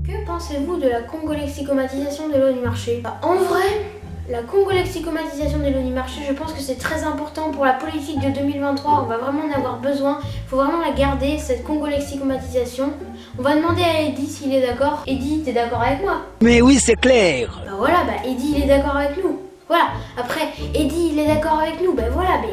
Que pensez-vous de la congolexicomatisation de l'eau du marché? En vrai, la congolexicomatisation de l'eau du marché, je pense que c'est très important pour la politique de 2023. On va vraiment en avoir besoin. Il faut vraiment la garder, cette congolexicomatisation. On va demander à Eddy s'il est d'accord. Eddy, t'es d'accord avec moi? Mais oui, c'est clair. Bah voilà, Eddy il est d'accord avec nous. Voilà, après Eddy il est d'accord avec nous, ben voilà, mais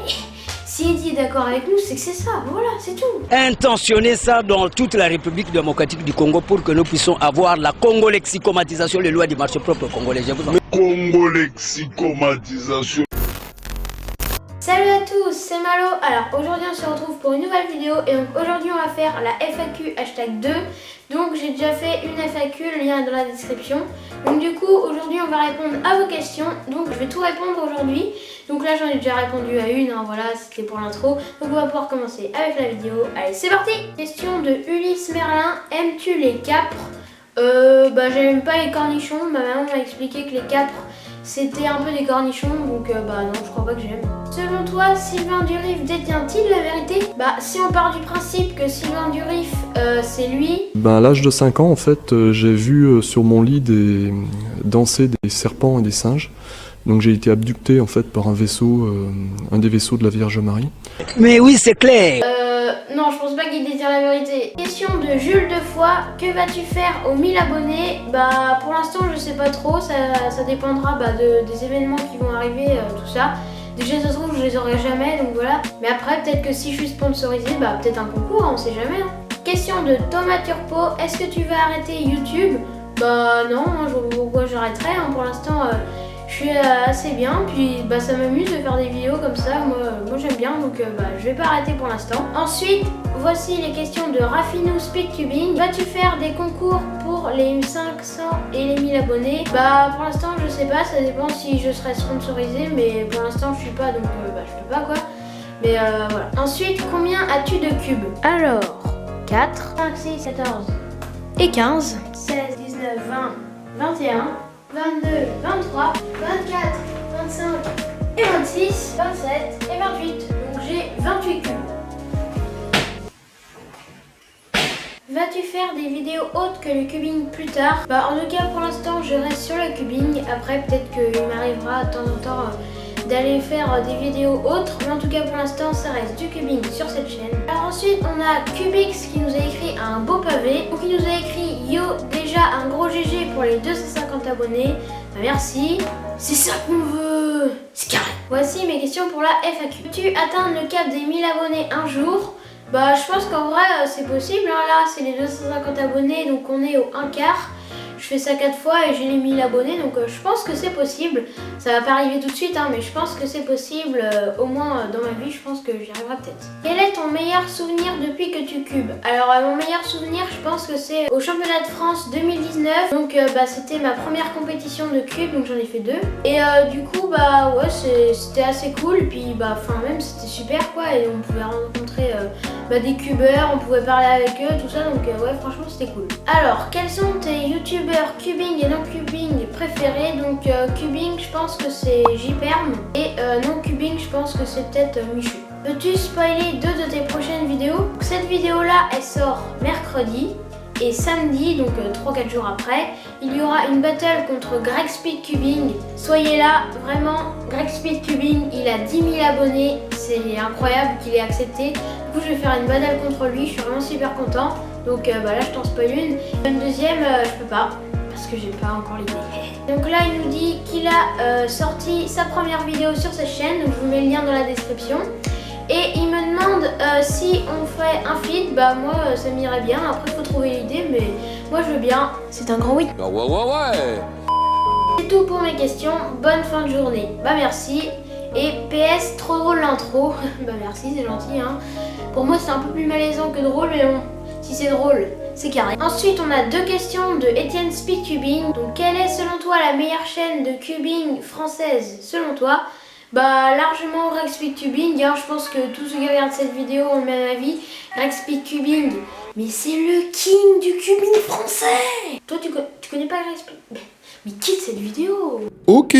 si Eddy est d'accord avec nous, c'est que c'est ça, voilà, c'est tout. Intentionner ça dans toute la République démocratique du Congo pour que nous puissions avoir la congolexicomatisation, les lois du marché propre congolais. Congolexicomatisation. Salut à tous, c'est Malo. Alors aujourd'hui on se retrouve pour une nouvelle vidéo et donc aujourd'hui on va faire la FAQ #2. Donc j'ai déjà fait une FAQ, le lien est dans la description. Donc du coup aujourd'hui on va répondre à vos questions. Donc je vais tout répondre aujourd'hui. Donc là j'en ai déjà répondu à une, hein, voilà, c'était pour l'intro. Donc on va pouvoir commencer avec la vidéo. Allez c'est parti. Question de Ulysse Merlin, aimes-tu les capres? J'aime pas les cornichons, ma maman m'a expliqué que les capres c'était un peu des cornichons, donc non, je crois pas que j'aime. Selon toi, Sylvain Durif détient-il la vérité? Si on part du principe que Sylvain Durif, c'est lui... À l'âge de 5 ans, en fait, j'ai vu sur mon lit danser des serpents et des singes. Donc j'ai été abducté, en fait, par un vaisseau, un des vaisseaux de la Vierge Marie. Mais oui, c'est clair. Non, je pense pas qu'il détient la vérité. Question de Jules Defoy, que vas-tu faire aux 1000 abonnés? Pour l'instant, je sais pas trop, ça dépendra des événements qui vont arriver, tout ça. Déjà, ça se trouve, je les aurai jamais, donc voilà. Mais après, peut-être que si je suis sponsorisée, peut-être un concours, on sait jamais. Hein. Question de Thomas Turpo, est-ce que tu vas arrêter YouTube? Non, pourquoi j'arrêterai, hein, pour l'instant... je suis assez bien, puis ça m'amuse de faire des vidéos comme ça, moi j'aime bien, donc je vais pas arrêter pour l'instant. Ensuite, voici les questions de Raffinou Speedcubing. Vas-tu faire des concours pour les 500 et les 1000 abonnés? Pour l'instant je sais pas, ça dépend si je serai sponsorisée, mais pour l'instant je suis pas, donc je peux pas quoi. Mais voilà. Ensuite, combien as-tu de cubes? Alors, 4, 5, 6, 14 et 15, 16, 19, 20, 21... 22, 23, 24, 25 et 26, 27 et 28. Donc j'ai 28 cubes. Vas-tu faire des vidéos autres que le cubing plus tard? En tout cas pour l'instant je reste sur le cubing. Après peut-être qu'il m'arrivera de temps en temps d'aller faire des vidéos autres. Mais en tout cas pour l'instant ça reste du cubing sur cette chaîne. Alors ensuite on a Cubix qui nous a écrit un beau pavé. Donc il nous a écrit yo déjà un gros GG pour les 250 abonnés. Merci. C'est ça qu'on veut. C'est carré. Voici mes questions pour la FAQ. Peux-tu atteindre le cap des 1000 abonnés un jour? Je pense qu'en vrai c'est possible. Hein. Là c'est les 250 abonnés donc on est au 1/4. Je fais ça 4 fois et j'ai les 1000 abonnés, donc je pense que c'est possible. Ça va pas arriver tout de suite, hein, mais je pense que c'est possible, au moins dans ma vie, je pense que j'y arriverai peut-être. Quel est ton meilleur souvenir depuis que tu cubes? Alors mon meilleur souvenir, je pense que c'est au championnat de France 2019, donc c'était ma première compétition de cube, donc j'en ai fait 2. Et du coup, ouais, c'était assez cool, puis même c'était super quoi, et on pouvait rencontrer des cubeurs, on pouvait parler avec eux, tout ça, donc ouais, franchement c'était cool. Alors, quels sont tes youtubeurs cubing et non cubing préférés? Donc cubing je pense que c'est Jperm et non cubing je pense que c'est peut-être Michou. Peux-tu spoiler 2 de tes prochaines vidéos? Donc, cette vidéo là elle sort mercredi et samedi, donc 3-4 jours après, il y aura une battle contre Greg Speedcubing. Soyez là, vraiment, Greg Speedcubing, il a 10 000 abonnés, c'est incroyable qu'il ait accepté. Du coup je vais faire une battle contre lui, je suis vraiment super content. Donc là je t'en spoil une. Une deuxième, je peux pas, parce que j'ai pas encore l'idée. Donc là il nous dit qu'il a sorti sa première vidéo sur sa chaîne, donc je vous mets le lien dans la description. Et il me demande si on fait un feed, moi ça m'irait bien, après faut trouver l'idée, mais moi je veux bien. C'est un grand oui. Ouais. C'est tout pour mes questions, bonne fin de journée. Merci. Et PS, trop drôle l'intro. Merci, c'est gentil hein. Pour moi c'est un peu plus malaisant que drôle, mais bon, si c'est drôle, c'est carré. Ensuite on a 2 questions de Etienne Speedcubing. Donc quelle est selon toi la meilleure chaîne de cubing française selon toi? Largement Greg Speedcubing, hein. Je pense que tous ceux qui regardent cette vidéo ont le même avis. Greg Speedcubing, mais c'est le king du cubing français. Toi tu connais pas Greg Speedcubing? Mais quitte cette vidéo. Ok.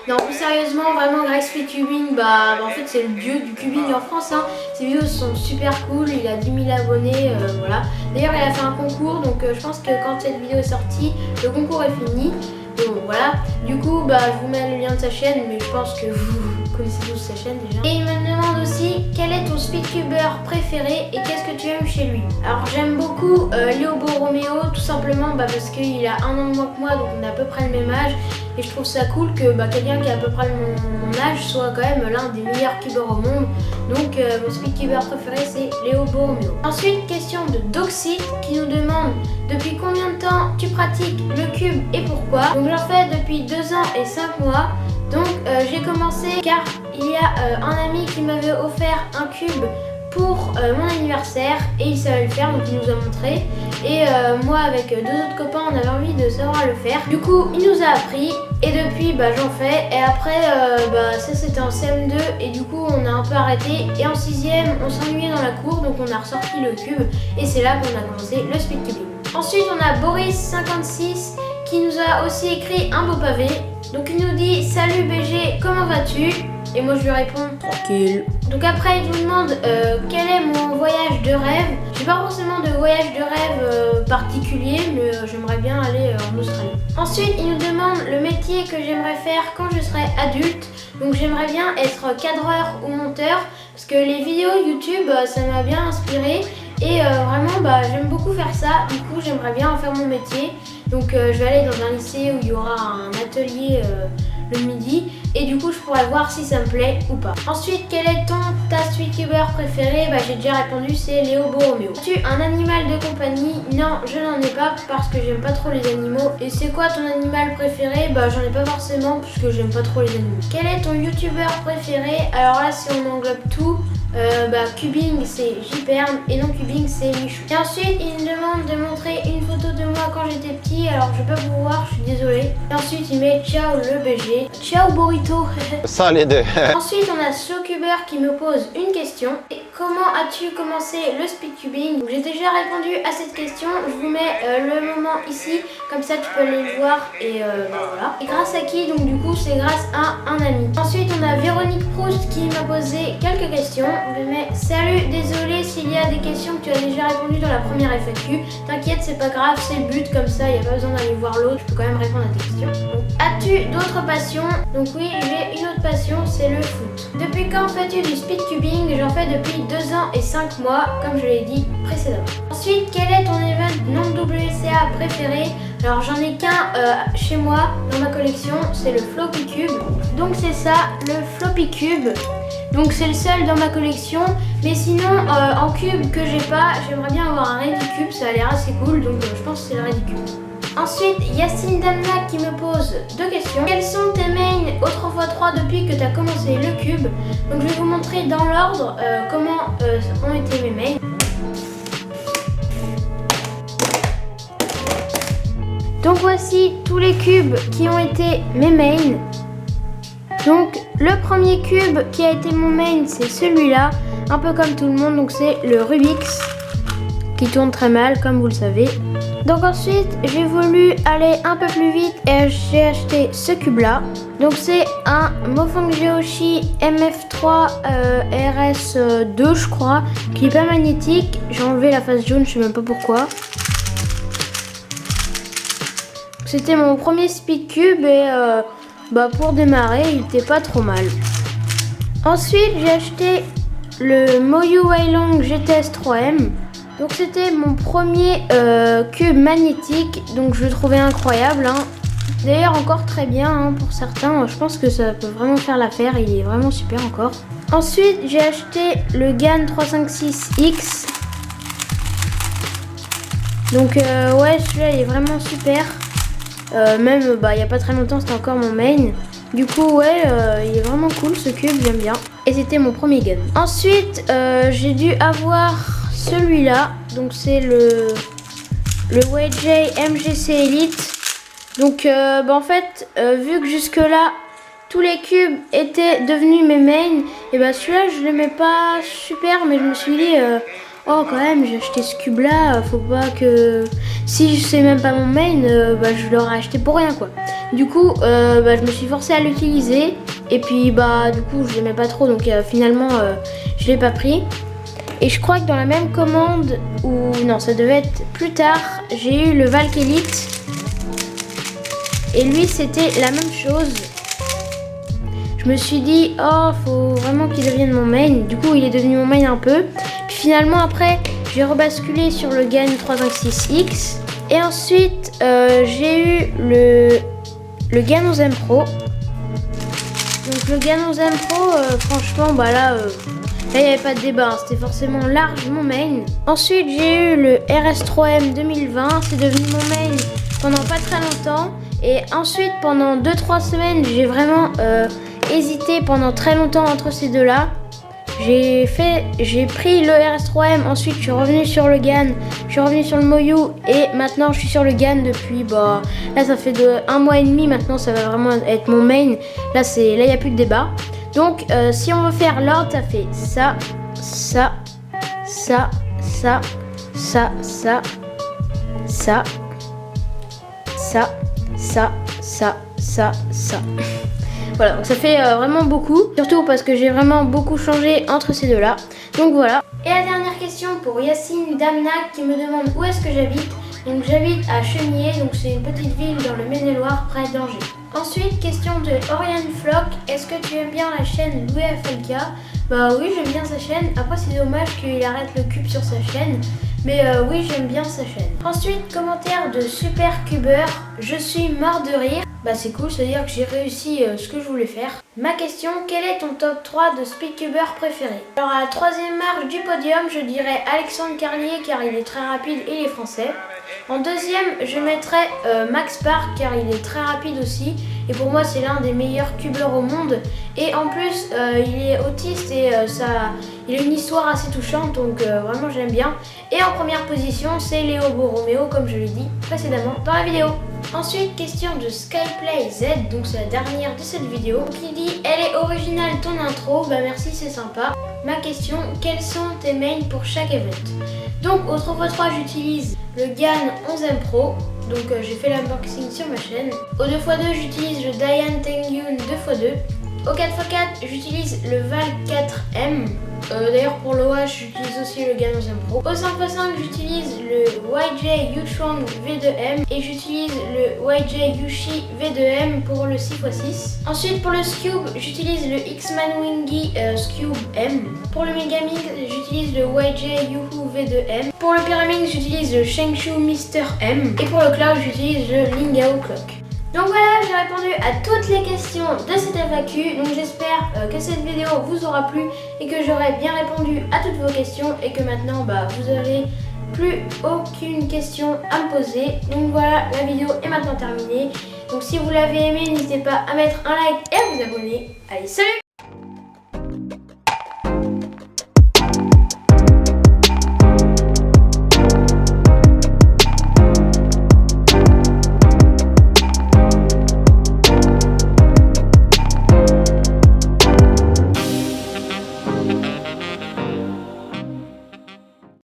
Non, plus sérieusement, vraiment Greg Speedcubing, bah en fait c'est le dieu du cubing en France. Hein. Ses vidéos sont super cool, il a 10 000 abonnés, voilà. D'ailleurs il a fait un concours, donc je pense que quand cette vidéo est sortie, le concours est fini. Donc voilà, du coup bah, je vous mets le lien de sa chaîne, mais je pense que vous connaissez tous sa chaîne déjà. Et il me demande aussi quel est ton speedcuber préféré et qu'est-ce que tu aimes chez lui. Alors j'aime beaucoup Léo Borromeo, tout simplement parce qu'il a 1 an de moins que moi, donc on a à peu près le même âge. Et je trouve ça cool que quelqu'un qui a à peu près mon âge soit quand même l'un des meilleurs cubeurs au monde. Donc mon speedcuber préféré c'est Léo Borromeo. Ensuite, question de Doxy qui nous demande depuis combien de temps tu pratiques le cube et pourquoi. Donc j'en fais depuis 2 ans et 5 mois. Donc j'ai commencé car il y a un ami qui m'avait offert un cube pour mon anniversaire et il savait le faire, donc il nous a montré. Et moi avec 2 autres copains on avait envie de savoir le faire. Du coup il nous a appris et depuis j'en fais. Et après ça c'était en CM2 et du coup on a un peu arrêté. Et en 6ème on s'ennuyait dans la cour, donc on a ressorti le cube et c'est là qu'on a commencé le speedcubing. Ensuite on a Boris56 qui nous a aussi écrit un beau pavé. Donc il nous dit salut BG, comment vas-tu? Et moi je lui réponds tranquille. Donc après il nous demande quel est mon voyage de rêve. J'ai pas forcément de voyage de rêve particulier, mais j'aimerais bien aller en Australie. Ensuite il nous demande le métier que j'aimerais faire quand je serai adulte. Donc j'aimerais bien être cadreur ou monteur parce que les vidéos YouTube ça m'a bien inspiré. Et vraiment j'aime beaucoup faire ça, du coup j'aimerais bien en faire mon métier. Donc je vais aller dans un lycée où il y aura un atelier le midi et du coup je pourrais voir si ça me plaît ou pas. Ensuite, quel est ta speedcuber préféré? J'ai déjà répondu, c'est Léo Borromeo. As-tu un animal de compagnie? Non, je n'en ai pas parce que j'aime pas trop les animaux. Et c'est quoi ton animal préféré? J'en ai pas forcément puisque j'aime pas trop les animaux. Quel est ton youtubeur préféré? Alors là si on englobe tout, cubing c'est Jperm et non cubing c'est Michou. Et ensuite il me demande de montrer une photo de moi quand j'étais petit. Alors je vais pas vous voir, je suis désolée. Et ensuite il met ciao le BG. Ciao Burrito. Ça les deux. Ensuite on a SoCuber qui me pose une question. Et comment as-tu commencé le speedcubing? J'ai déjà répondu à cette question. Je vous mets le moment ici, comme ça tu peux aller le voir et voilà. Et grâce à qui? Donc du coup c'est grâce à un ami. Ensuite on a Véronique Proust qui m'a posé quelques questions. Je mets salut, désolé s'il y a des questions que tu as déjà répondu dans la première FAQ. T'inquiète, c'est pas grave, c'est le but, comme ça il n'y a pas besoin d'aller voir l'autre, je peux quand même répondre à tes questions. Donc, as-tu d'autres passions? Donc oui, j'ai une autre passion, c'est le foot. Depuis quand fais-tu du speedcubing? J'en fais depuis 2 ans et 5 mois, comme je l'ai dit précédemment. Ensuite, quel est ton event non WCA préféré? Alors j'en ai qu'un chez moi dans ma collection, c'est le Floppy Cube. Donc c'est ça, le Floppy Cube. Donc c'est le seul dans ma collection, mais sinon en cube que j'ai pas, j'aimerais bien avoir un Ready Cube, ça a l'air assez cool, donc je pense que c'est le Ready Cube. Ensuite, Yacine Damna qui me pose 2 questions. Quels sont tes mains au 3x3 depuis que tu as commencé le cube? Donc je vais vous montrer dans l'ordre comment ont été mes mains. Donc voici tous les cubes qui ont été mes mains. Donc le premier cube qui a été mon main c'est celui-là, un peu comme tout le monde, donc c'est le Rubik's qui tourne très mal comme vous le savez. Donc ensuite j'ai voulu aller un peu plus vite et j'ai acheté ce cube là. Donc c'est un Mofang Geoshi MF3 RS2 je crois, qui est pas magnétique. J'ai enlevé la face jaune, je sais même pas pourquoi. C'était mon premier speedcube et pour démarrer, il était pas trop mal. Ensuite, j'ai acheté le Moyu Wailang GTS 3M. Donc c'était mon premier cube magnétique, donc je le trouvais incroyable. D'ailleurs encore très bien pour certains, je pense que ça peut vraiment faire l'affaire, il est vraiment super encore. Ensuite, j'ai acheté le GAN 356X. Donc ouais, celui-là il est vraiment super. Même il n'y a pas très longtemps c'était encore mon main. Du coup ouais il est vraiment cool ce cube, j'aime bien. Et c'était mon premier gun. Ensuite j'ai dû avoir celui-là. Donc c'est le YJ MGC Elite. Donc en fait vu que jusque là tous les cubes étaient devenus mes mains, et celui-là je l'aimais pas super, mais je me suis dit oh quand même j'ai acheté ce cube là, faut pas que... Si je sais même pas mon main, je l'aurais acheté pour rien quoi. Du coup, je me suis forcée à l'utiliser. Et puis, du coup, je l'aimais pas trop. Donc, finalement, je l'ai pas pris. Et je crois que dans la même commande, ou non, ça devait être plus tard, j'ai eu le Valk Elite. Et lui, c'était la même chose. Je me suis dit, oh, faut vraiment qu'il devienne mon main. Du coup, il est devenu mon main un peu. Puis finalement, après, j'ai rebasculé sur le GAN 326X. Et ensuite, j'ai eu le GAN 11M Pro. Donc le GAN 11M Pro, franchement, là, il n'y avait pas de débat. Hein. C'était forcément large mon main. Ensuite, j'ai eu le RS3M 2020. C'est devenu mon main pendant pas très longtemps. Et ensuite, pendant 2-3 semaines, j'ai vraiment hésité pendant très longtemps entre ces deux-là. J'ai pris le RS3M, ensuite je suis revenu sur le GAN, je suis revenu sur le Moyu et maintenant je suis sur le GAN depuis, là ça fait 1 mois et demi, maintenant ça va vraiment être mon main. Là il n'y a plus de débat. Donc si on veut faire l'ordre, ça fait ça, ça, ça, ça, ça, ça, ça, ça, ça, ça, ça, ça. Voilà, donc ça fait vraiment beaucoup, surtout parce que j'ai vraiment beaucoup changé entre ces deux-là. Donc voilà. Et la dernière question pour Yacine Damnac qui me demande où est-ce que j'habite. Donc j'habite à Chenier, donc c'est une petite ville dans le Maine-et-Loire près d'Angers. Ensuite, question de Oriane Flock, est-ce que tu aimes bien la chaîne Louis FLK? Oui, j'aime bien sa chaîne. Après c'est dommage qu'il arrête le cube sur sa chaîne. Mais oui, j'aime bien sa chaîne. Ensuite, commentaire de Supercuber, je suis mort de rire. C'est cool, c'est-à-dire que j'ai réussi ce que je voulais faire. Ma question, quel est ton top 3 de speedcuber préféré? Alors à la 3e marche du podium, je dirais Alexandre Carlier car il est très rapide et il est français. En 2e, je mettrais Max Park car il est très rapide aussi. Et pour moi, c'est l'un des meilleurs cubeurs au monde. Et en plus, il est autiste et il a une histoire assez touchante, donc vraiment j'aime bien. Et en première position, c'est Léo Borromeo, comme je l'ai dit précédemment dans la vidéo. Ensuite, question de Skyplay Z, donc c'est la dernière de cette vidéo, qui dit « Elle est originale ton intro, merci, c'est sympa. Ma question, quels sont tes mains pour chaque event ?» Donc au 3x3, j'utilise le GAN 11M Pro, donc j'ai fait l'unboxing sur ma chaîne. Au 2x2, j'utilise le Dayan Tengyun 2x2. Au 4x4, j'utilise le Valk 4M. D'ailleurs pour l'OH, j'utilise aussi le GAN 11M Pro. Au 5x5, j'utilise le YJ Yuchuang V2M et j'utilise le YJ Yushi V2M pour le 6x6. Ensuite pour le Scube, j'utilise le X-Man Wingy Scube M. Pour le Megamix, j'utilise le YJ Yuhu V2M. Pour le Pyraminx, j'utilise le Shengshu Mr M. Et pour le Cloud, j'utilise le Lingao Clock. Donc voilà, j'ai répondu à toutes les questions de cette FAQ, donc j'espère que cette vidéo vous aura plu et que j'aurai bien répondu à toutes vos questions et que maintenant vous n'avez plus aucune question à me poser. Donc voilà, la vidéo est maintenant terminée. Donc si vous l'avez aimé, n'hésitez pas à mettre un like et à vous abonner. Allez, salut!